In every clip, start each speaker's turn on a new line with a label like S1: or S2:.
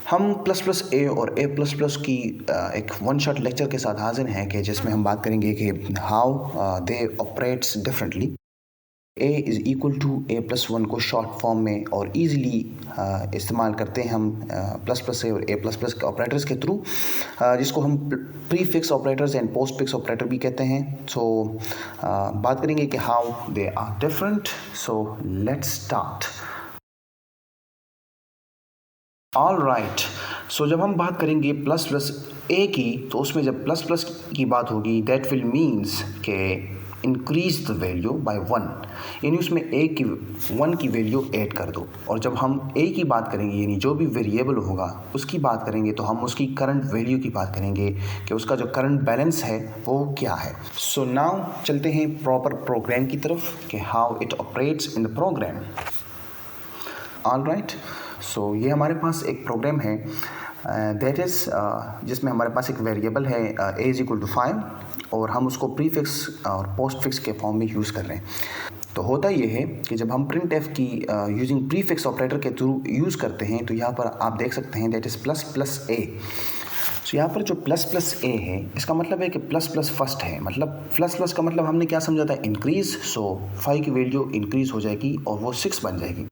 S1: हम plus plus A और A plus plus की एक वन शॉट लेक्चर के साथ हाजिर हैं कि जिसमें हम बात करेंगे कि how they operates differently. A is equal to A plus one को शॉर्ट फॉर्म में और ईज़िली इस्तेमाल करते हैं हम प्लस प्लस ए और ए प्लस प्लस के ऑपरेटर्स के थ्रू, जिसको हम prefix operators and postfix operator भी कहते हैं। सो बात करेंगे कि how they are different. So let's start. All right, so जब हम बात करेंगे प्लस प्लस ए की, तो उसमें जब प्लस प्लस की बात होगी दैट विल मीन्स के increase the value by one, यानी उसमें ए की वन की वैल्यू ऐड कर दो। और जब हम ए की बात करेंगे यानी जो भी वेरिएबल होगा उसकी बात करेंगे तो हम उसकी करंट वैल्यू की बात करेंगे कि उसका जो करंट बैलेंस है वो क्या है। सो नाउ चलते हैं प्रॉपर प्रोग्राम की तरफ कि how it operates in the program. All right, so ये हमारे पास एक प्रोग्राम है दैट इज़ जिसमें हमारे पास एक वेरिएबल है ए इज़ इक्वल टू 5 और हम उसको प्री फिक्स और पोस्ट फिक्स के फॉर्म में यूज़ कर रहे हैं। तो होता ये है कि जब हम प्रिंट एफ की यूजिंग प्री फिक्स ऑपरेटर के थ्रू यूज़ करते हैं तो यहाँ पर आप देख सकते हैं दैट इज़ प्लस प्लस ए। तो यहाँ पर जो प्लस प्लस ए है इसका मतलब है कि प्लस प्लस फर्स्ट है, मतलब प्लस प्लस का मतलब हमने क्या समझा था, इंक्रीज़। सो 5 की वैल्यू इंक्रीज़ हो जाएगी और वो 6 बन जाएगी।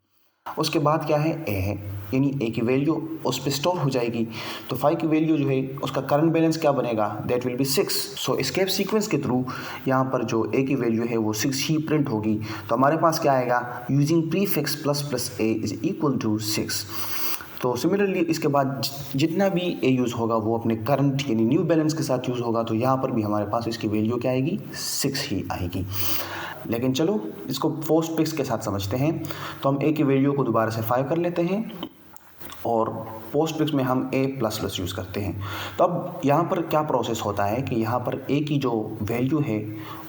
S1: उसके बाद क्या है, ए है, यानी ए की वैल्यू उस पर स्टोर हो जाएगी। तो 5 की वैल्यू जो है उसका करंट बैलेंस क्या बनेगा, that will B 6। So escape sequence के थ्रू यहाँ पर जो ए की वैल्यू है वो 6 ही प्रिंट होगी। तो हमारे पास क्या आएगा, using prefix plus plus A is equal to 6। तो सिमिलरली इसके बाद जितना भी ए यूज़ होगा वो अपने करंट यानी न्यू बैलेंस के साथ यूज़ होगा। तो यहाँ पर भी हमारे पास इसकी वैल्यू क्या आएगी, 6 ही आएगी। लेकिन चलो इसको पोस्ट फिक्स के साथ समझते हैं। तो हम ए की वैल्यू को दोबारा से 5 कर लेते हैं और पोस्ट फिक्स में हम ए प्लस प्लस यूज़ करते हैं। तो अब यहाँ पर क्या प्रोसेस होता है कि यहाँ पर ए की जो वैल्यू है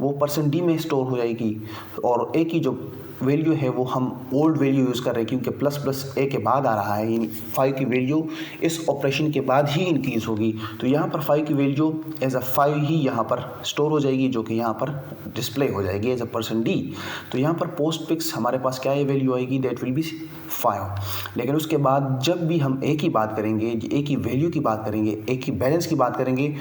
S1: वो परसेंट डी में स्टोर हो जाएगी और ए की जो वैल्यू है वो हम ओल्ड वैल्यू यूज़ कर रहे हैं क्योंकि प्लस प्लस ए के बाद आ रहा है, यानी 5 की वैल्यू इस ऑपरेशन के बाद ही इंक्रीज़ होगी। तो यहाँ पर 5 की वैल्यू एज अ 5 ही यहाँ पर स्टोर हो जाएगी जो कि यहाँ पर डिस्प्ले हो जाएगी एज अ परसेंट डी। तो यहाँ पर पोस्ट फिक्स हमारे पास क्या ये वैल्यू आएगी, दैट विल बी 5। लेकिन उसके बाद जब भी हम ए की बात करेंगे, ए की वैल्यू की बात करेंगे, ए की बैलेंस की बात करेंगे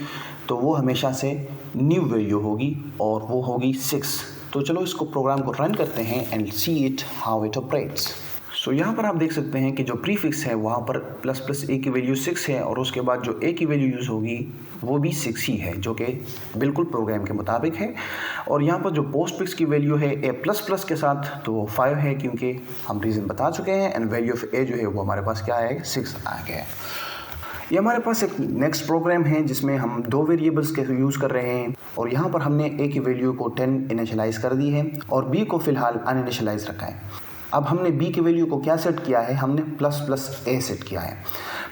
S1: तो वो हमेशा से न्यू वैल्यू होगी और वो होगी 6। तो चलो इसको प्रोग्राम को रन करते हैं and see it how it operates. So यहाँ पर आप देख सकते हैं कि जो प्रीफिक्स है वहाँ पर प्लस प्लस ए की वैल्यू 6 है और उसके बाद जो ए की वैल्यू यूज़ होगी वो भी 6 ही है जो कि बिल्कुल प्रोग्राम के मुताबिक है। और यहाँ पर जो पोस्ट फिक्स की वैल्यू है ए प्लस प्लस के साथ तो वो 5 है क्योंकि हम रीज़न बता चुके हैं एंड वैल्यू ऑफ ए जो है वो हमारे पास क्या है, 6 आ गया है। ये हमारे पास एक नेक्स्ट प्रोग्राम है जिसमें हम 2 वेरिएबल्स के यूज़ कर रहे हैं और यहाँ पर हमने ए की वैल्यू को 10 इनिशियलाइज़ कर दी है और बी को फ़िलहाल अनइनिशियलाइज़ रखा है। अब हमने बी की वैल्यू को क्या सेट किया है, हमने प्लस प्लस ए सेट किया है।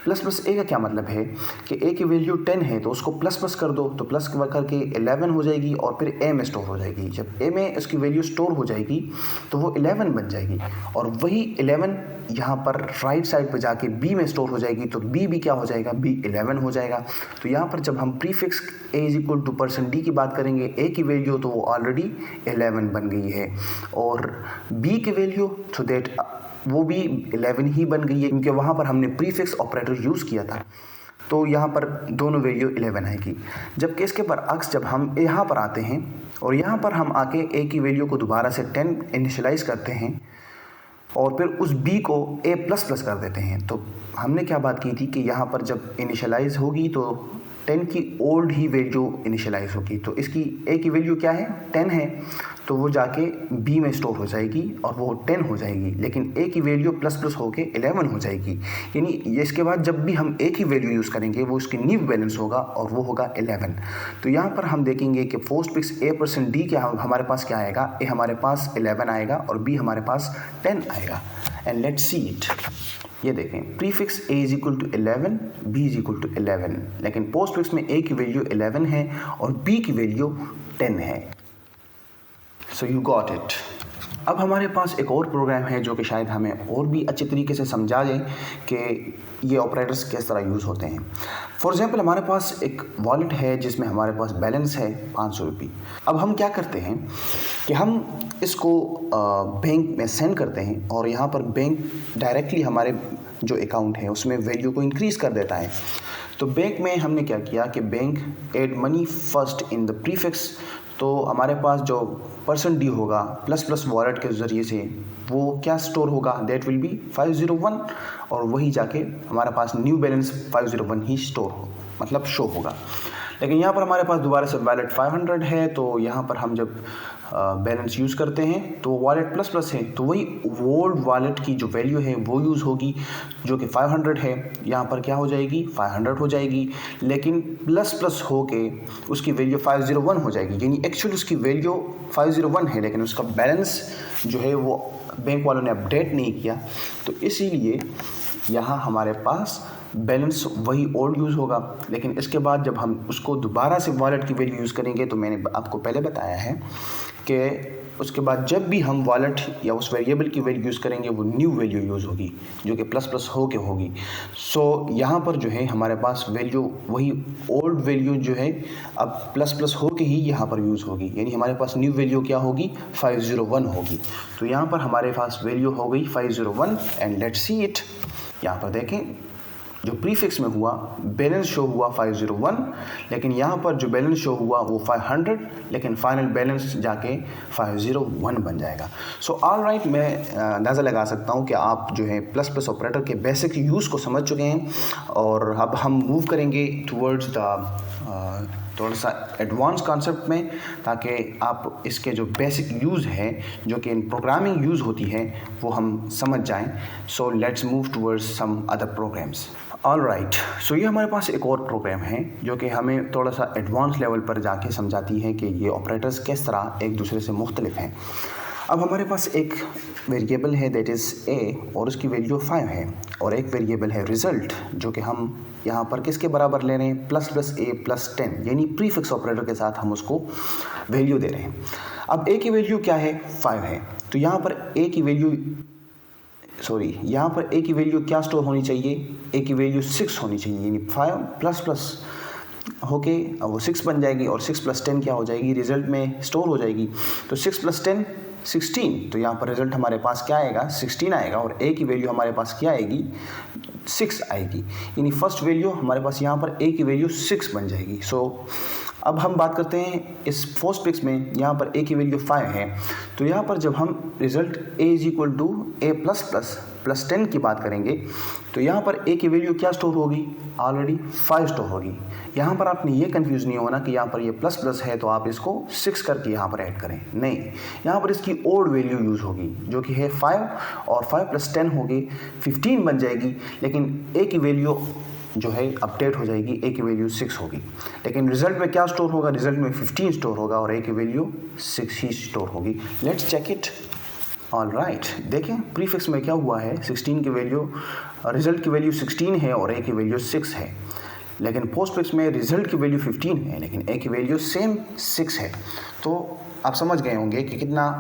S1: प्लस प्लस ए का क्या मतलब है कि ए की वैल्यू 10 है तो उसको प्लस प्लस कर दो, तो प्लस करके 11 हो जाएगी और फिर ए में स्टोर हो जाएगी। जब ए में उसकी वैल्यू स्टोर हो जाएगी तो वो 11 बन जाएगी और वही 11 यहाँ पर राइट साइड पे जाके बी में स्टोर हो जाएगी तो बी भी क्या हो जाएगा, बी 11 हो जाएगा। तो यहाँ पर जब हम prefix A is equal two percent D की बात करेंगे, ए की वैल्यू तो वो ऑलरेडी 11 बन गई है और बी की वैल्यू तो दैट वो भी 11 ही बन गई है क्योंकि वहाँ पर हमने प्रीफिक्स ऑपरेटर यूज़ किया था। तो यहाँ पर दोनों वैल्यू 11 आएगी। जबकि इसके बरअक्स जब हम यहाँ पर आते हैं और यहाँ पर हम आके ए की वैल्यू को दोबारा से 10 इनिशियलाइज़ करते हैं और फिर उस b को a प्लस प्लस कर देते हैं। तो हमने क्या बात की थी कि यहाँ पर जब इनिशियलाइज़ होगी तो 10 की ओल्ड ही वैल्यू इनिशियलाइज़ होगी। तो इसकी a की वैल्यू क्या है, 10 है, तो वो जाके b में स्टोर हो जाएगी और वो 10 हो जाएगी। लेकिन a की वैल्यू प्लस प्लस होके 11 हो जाएगी, यानी इसके बाद जब भी हम a की वैल्यू यूज़ करेंगे वो उसकी न्यू बैलेंस होगा और वो होगा 11। तो यहाँ पर हम देखेंगे कि post fix a percent D क्या हमारे पास क्या आएगा, a हमारे पास 11 आएगा और b हमारे पास 10 आएगा। And let's see it. ये देखें, prefix a is equal to 11, b is equal to 11, लेकिन पोस्ट फिक्स में a की वैल्यू 11 है और b की वैल्यू 10 है। So you got it. अब हमारे पास एक और प्रोग्राम है जो कि शायद हमें और भी अच्छे तरीके से समझा दें कि ये ऑपरेटर्स किस तरह यूज़ होते हैं। फॉर एग्ज़ाम्पल हमारे पास एक वॉलेट है जिसमें हमारे पास बैलेंस है 500 रुपये। अब हम क्या करते हैं कि हम इसको बैंक में सेंड करते हैं और यहाँ पर बैंक डायरेक्टली हमारे जो अकाउंट है उसमें वैल्यू को इंक्रीज़ कर देता है। तो बैंक में हमने क्या किया कि bank add money first in the prefix, तो हमारे पास जो परसेंट डी होगा प्लस प्लस वॉलेट के ज़रिए से वो क्या स्टोर होगा, दैट विल बी 501, और वही जाके हमारे पास न्यू बैलेंस 501 ही स्टोर हो मतलब शो होगा। लेकिन यहाँ पर हमारे पास दोबारा से वॉलेट 500 है, तो यहाँ पर हम जब बैलेंस यूज़ करते हैं तो वॉलेट प्लस प्लस है, तो वही ओल्ड वॉलेट की जो वैल्यू है वो यूज़ होगी जो कि 500 है, यहाँ पर क्या हो जाएगी 500 हो जाएगी, लेकिन प्लस प्लस हो के उसकी वैल्यू 501 हो जाएगी। यानी एक्चुअल उसकी वैल्यू 501 है लेकिन उसका बैलेंस जो है वो बैंक वालों ने अपडेट नहीं किया, तो इसीलिए यहाँ हमारे पास बैलेंस वही ओल्ड यूज़ होगा। लेकिन इसके बाद जब हम उसको दोबारा से वॉलेट की वैल्यू यूज़ करेंगे, तो मैंने आपको पहले बताया है कि उसके बाद जब भी हम वॉलेट या उस वेरिएबल की वैल्यू यूज़ करेंगे वो न्यू वैल्यू यूज़ होगी जो कि प्लस प्लस हो के होगी। सो यहाँ पर जो है हमारे पास वैल्यू वही ओल्ड वैल्यू जो है अब प्लस प्लस हो के ही यहाँ पर यूज़ होगी, यानी हमारे पास न्यू वैल्यू क्या होगी 501 होगी। तो यहाँ पर हमारे पास वैल्यू हो गई 501 एंड लेट्स सी इट। यहाँ पर देखें जो प्रीफिक्स में हुआ बैलेंस शो हुआ 501, लेकिन यहाँ पर जो बैलेंस शो हुआ वो 500, लेकिन फाइनल बैलेंस जाके 501 बन जाएगा। सो ऑल राइट, मैं अंदाज़ा लगा सकता हूँ कि आप जो है प्लस प्लस ऑपरेटर के बेसिक यूज़ को समझ चुके हैं, और अब हम मूव करेंगे टुवर्ड्स द थोड़ा सा एडवांस कॉन्सेप्ट में, ताकि आप इसके जो बेसिक यूज़ है जो कि इन प्रोग्रामिंग यूज़ होती है वो हम समझ जाएं। So let's move towards some other programs. All right, so ये हमारे पास एक और प्रोग्राम है जो कि हमें थोड़ा सा एडवांस लेवल पर जाके समझाती है कि ये ऑपरेटर्स किस तरह एक दूसरे से मुख्तलिफ हैं। अब हमारे पास एक वेरिएबल है दैट इज़ ए और उसकी वैल्यू 5 है, और एक वेरिएबल है रिज़ल्ट जो कि हम यहाँ पर किसके बराबर ले रहे हैं प्लस प्लस ए प्लस 10, यानी प्रीफिक्स ऑपरेटर के साथ हम उसको वैल्यू दे रहे हैं। अब ए की वैल्यू क्या है 5 है, तो यहाँ पर ए की वैल्यू क्या स्टोर होनी चाहिए, ए की वैल्यू 6 होनी चाहिए, यानी 5 प्लस प्लस होके वो 6 बन जाएगी और 6 प्लस 10 क्या हो जाएगी रिज़ल्ट में स्टोर हो जाएगी। तो 6 प्लस 10 16, तो यहाँ पर रिज़ल्ट हमारे पास क्या आएगा 16 आएगा, और ए की वैल्यू हमारे पास क्या आएगी 6 आएगी, यानी फर्स्ट वैल्यू हमारे पास यहाँ पर ए की वैल्यू 6 बन जाएगी। सो अब हम बात करते हैं इस पोस्टफिक्स में, यहाँ पर ए की वैल्यू 5 है, तो यहाँ पर जब हम result A is equal to A plus plus plus 10 की बात करेंगे, तो यहाँ पर ए की वैल्यू क्या स्टोर होगी ऑलरेडी 5 स्टोर होगी। यहाँ पर आपने ये कंफ्यूज नहीं होना कि यहाँ पर ये प्लस प्लस है तो आप इसको 6 करके यहाँ पर ऐड करें, नहीं, यहाँ पर इसकी ओल्ड वैल्यू यूज़ होगी जो कि है 5, और 5 प्लस 10 होगी 15 बन जाएगी, लेकिन ए की वैल्यू जो है अपडेट हो जाएगी, ए की वैल्यू 6 होगी, लेकिन रिजल्ट में क्या स्टोर होगा, रिजल्ट में 15 स्टोर होगा और ए की वैल्यू 6 ही स्टोर होगी। Let's check it. All right, देखें प्रीफिक्स में क्या हुआ है, 16 की वैल्यू रिजल्ट की वैल्यू 16 है और ए की वैल्यू 6 है, लेकिन पोस्टफिक्स में रिजल्ट की वैल्यू 15 है लेकिन ए की वैल्यू सेम 6 है। तो आप समझ गए होंगे कि कितना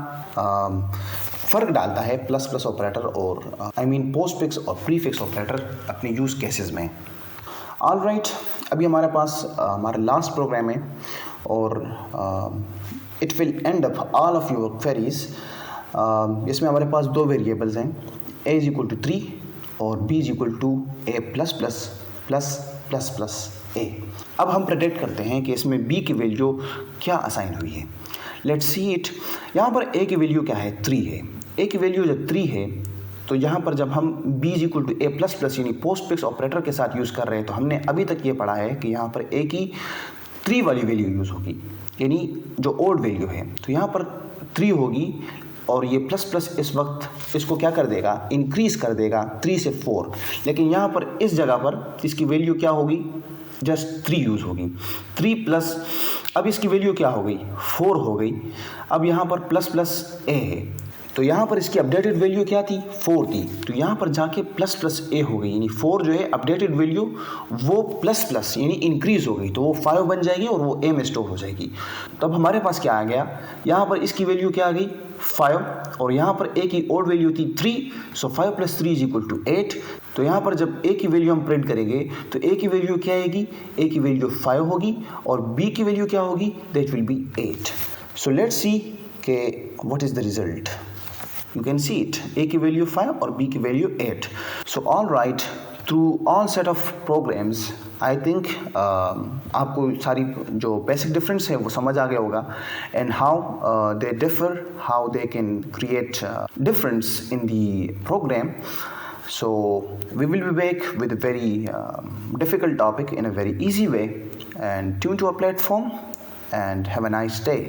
S1: फ़र्क डालता है प्लस प्लस ऑपरेटर और पोस्टफिक्स और प्रीफिक्स ऑपरेटर अपने यूज़ केसेस में। ऑल राइट, अभी हमारे पास हमारा लास्ट प्रोग्राम है और it will and up all of your queries. इसमें हमारे पास दो वेरिएबल्स हैं, ए इज इक्वल टू 3 और B is equal to A plus plus plus plus plus A. अब हम प्रेडिक्ट करते हैं कि इसमें बी की वैल्यू क्या असाइन हुई है। Let's see it. यहाँ पर ए की वैल्यू क्या है 3 है, ए की वैल्यू जब 3 है तो यहाँ पर जब हम b is equal to A plus plus यानी पोस्टफिक्स ऑपरेटर के साथ यूज़ कर रहे हैं, तो हमने अभी तक ये पढ़ा है कि यहाँ पर a की 3 वाली वैल्यू यूज़ होगी, यानी जो ओल्ड वैल्यू है, तो यहाँ पर 3 होगी और ये प्लस प्लस इस वक्त इसको क्या कर देगा, इंक्रीज़ कर देगा 3 से 4, लेकिन यहाँ पर इस जगह पर इसकी वैल्यू क्या होगी, जस्ट 3 यूज़ होगी। 3 प्लस अब इसकी वैल्यू क्या हो गई 4 हो गई। अब यहाँ पर प्लस प्लस ए है, तो यहाँ पर इसकी अपडेटेड वैल्यू क्या थी, 4 थी, तो यहाँ पर जाके प्लस प्लस ए हो गई, यानी 4 जो है अपडेटेड वैल्यू वो प्लस प्लस यानी इंक्रीज हो गई, तो वो 5 बन जाएगी और वो ए में स्टोर हो जाएगी। तब हमारे पास क्या आ गया, यहाँ पर इसकी वैल्यू क्या आ गई 5, और यहाँ पर ए की ओल्ड वैल्यू थी 3, सो 5 + 3 = 8। तो यहाँ पर जब ए की वैल्यू हम प्रिंट करेंगे तो ए की वैल्यू क्या आएगी, ए की वैल्यू 5 होगी और बी की वैल्यू क्या होगी, that will be 8। So let's see के what is the result. You can see it, A की वैल्यू 5 और B की वैल्यू 8। So all right, through all set of programs, I think आपको सारी जो बेसिक डिफरेंस है वो समझ आ गया होगा, and how they differ, how they can create difference in the program. So we will be back with a very difficult topic in a very easy way, and tune to our platform and have a nice day.